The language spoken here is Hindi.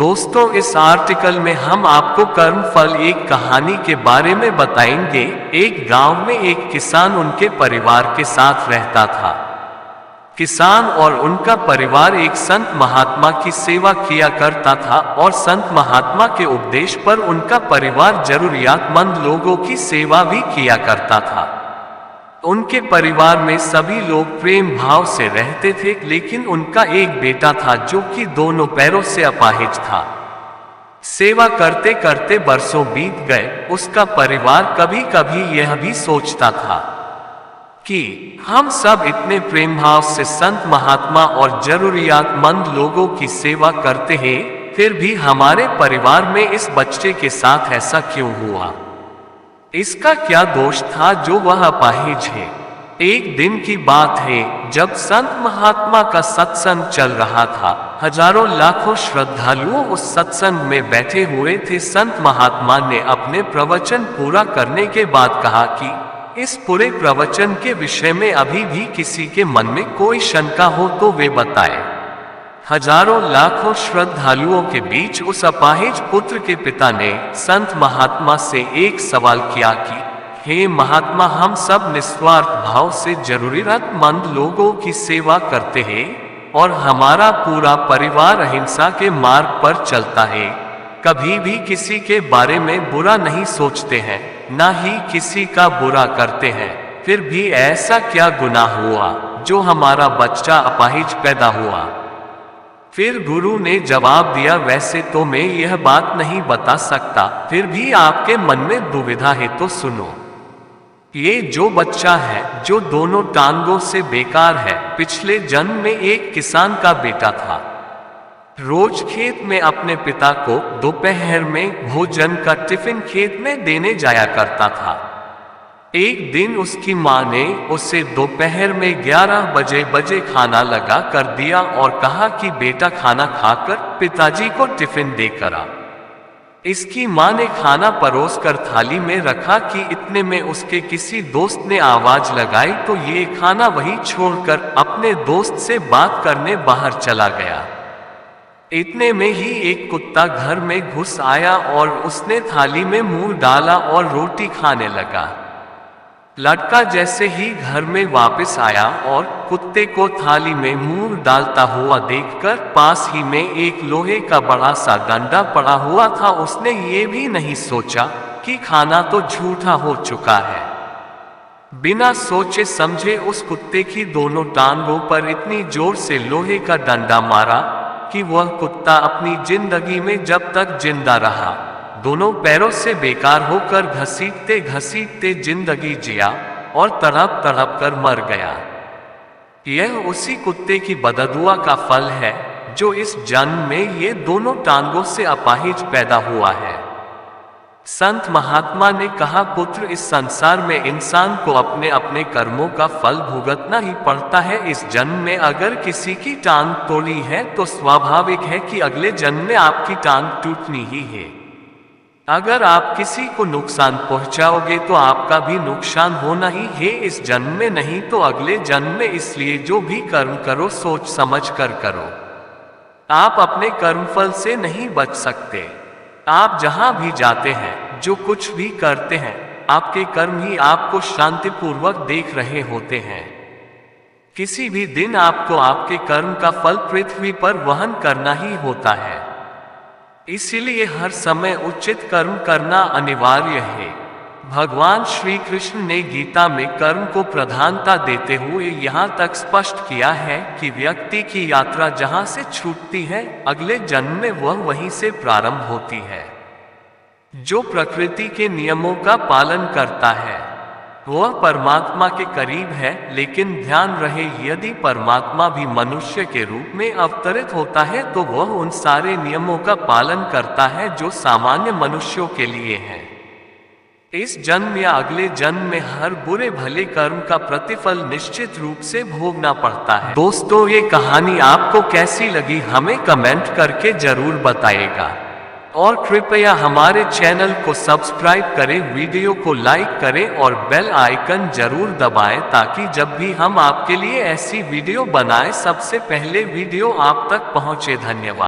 दोस्तों, इस आर्टिकल में हम आपको कर्मफल एक कहानी के बारे में बताएंगे। एक गांव में एक किसान उनके परिवार के साथ रहता था। किसान और उनका परिवार एक संत महात्मा की सेवा किया करता था और संत महात्मा के उपदेश पर उनका परिवार जरूरियातमंद लोगों की सेवा भी किया करता था। उनके परिवार में सभी लोग प्रेम भाव से रहते थे, लेकिन उनका एक बेटा था जो कि दोनों पैरों से अपाहिज था। सेवा करते करते बरसों बीत गए। उसका परिवार कभी कभी यह भी सोचता था कि हम सब इतने प्रेम भाव से संत महात्मा और जरूरियातमंद लोगों की सेवा करते हैं, फिर भी हमारे परिवार में इस बच्चे के साथ ऐसा क्यों हुआ? इसका क्या दोष था जो वह अपाहिज है? एक दिन की बात है जब संत महात्मा का सत्संग चल रहा था। हजारों लाखों श्रद्धालुओं उस सत्संग में बैठे हुए थे। संत महात्मा ने अपने प्रवचन पूरा करने के बाद कहा कि इस पूरे प्रवचन के विषय में अभी भी किसी के मन में कोई शंका हो तो वे बताए। हजारों लाखों श्रद्धालुओं के बीच उस अपाहिज पुत्र के पिता ने संत महात्मा से एक सवाल किया कि हे महात्मा, हम सब निस्वार्थ भाव से जरूरतमंद लोगों की सेवा करते हैं और हमारा पूरा परिवार अहिंसा के मार्ग पर चलता है। कभी भी किसी के बारे में बुरा नहीं सोचते हैं, ना ही किसी का बुरा करते हैं। फिर भी ऐसा क्या गुनाह हुआ जो हमारा बच्चा अपाहिज पैदा हुआ? फिर गुरु ने जवाब दिया, वैसे तो मैं यह बात नहीं बता सकता, फिर भी आपके मन में दुविधा है तो सुनो। ये जो बच्चा है जो दोनों टांगों से बेकार है, पिछले जन्म में एक किसान का बेटा था। रोज खेत में अपने पिता को दोपहर में भोजन का टिफिन खेत में देने जाया करता था। एक दिन उसकी माँ ने उसे दोपहर में 11 बजे खाना लगा कर दिया और कहा कि बेटा खाना खाकर पिताजी को टिफिन देकर आ। इसकी माँ ने खाना परोस कर थाली में रखा कि इतने में उसके किसी दोस्त ने आवाज लगाई तो ये खाना वही छोड़कर अपने दोस्त से बात करने बाहर चला गया। इतने में ही एक कुत्ता घर में घुस आया और उसने थाली में मुंह डाला और रोटी खाने लगा। लड़का जैसे ही घर में वापस आया और कुत्ते को थाली में मुंह डालता हुआ देखकर पास ही में एक लोहे का बड़ा सा डंडा पड़ा हुआ था, उसने ये भी नहीं सोचा कि खाना तो झूठा हो चुका है। बिना सोचे समझे उस कुत्ते की दोनों टांगों पर इतनी जोर से लोहे का डंडा मारा कि वह कुत्ता अपनी जिंदगी में जब तक जिंदा रहा दोनों पैरों से बेकार होकर घसीटते घसीटते जिंदगी जिया और तड़प तड़प कर मर गया। यह उसी कुत्ते की बददुआ का फल है जो इस जन्म में ये दोनों टांगों से अपाहिज पैदा हुआ है। संत महात्मा ने कहा, पुत्र, इस संसार में इंसान को अपने अपने कर्मों का फल भुगतना ही पड़ता है। इस जन्म में अगर किसी की टांग तोड़ी है तो स्वाभाविक है कि अगले जन्म में आपकी टांग टूटनी ही है। अगर आप किसी को नुकसान पहुंचाओगे तो आपका भी नुकसान होना ही है, इस जन्म में नहीं तो अगले जन्म में। इसलिए जो भी कर्म करो सोच समझ कर करो। आप अपने कर्मफल से नहीं बच सकते। आप जहां भी जाते हैं, जो कुछ भी करते हैं, आपके कर्म ही आपको शांतिपूर्वक देख रहे होते हैं। किसी भी दिन आपको आपके कर्म का फल पृथ्वी पर वहन करना ही होता है। इसीलिए हर समय उचित कर्म करना अनिवार्य है। भगवान श्री कृष्ण ने गीता में कर्म को प्रधानता देते हुए यहाँ तक स्पष्ट किया है कि व्यक्ति की यात्रा जहाँ से छूटती है, अगले जन्म में वह वहीं से प्रारंभ होती है। जो प्रकृति के नियमों का पालन करता है वह परमात्मा के करीब है, लेकिन ध्यान रहे यदि परमात्मा भी मनुष्य के रूप में अवतरित होता है तो वह उन सारे नियमों का पालन करता है जो सामान्य मनुष्यों के लिए हैं। इस जन्म या अगले जन्म में हर बुरे भले कर्म का प्रतिफल निश्चित रूप से भोगना पड़ता है। दोस्तों, ये कहानी आपको कैसी लगी हमें कमेंट करके जरूर बताइएगा और कृपया हमारे चैनल को सब्सक्राइब करें, वीडियो को लाइक करें और बेल आइकन जरूर दबाएं ताकि जब भी हम आपके लिए ऐसी वीडियो बनाएं सबसे पहले वीडियो आप तक पहुंचे। धन्यवाद।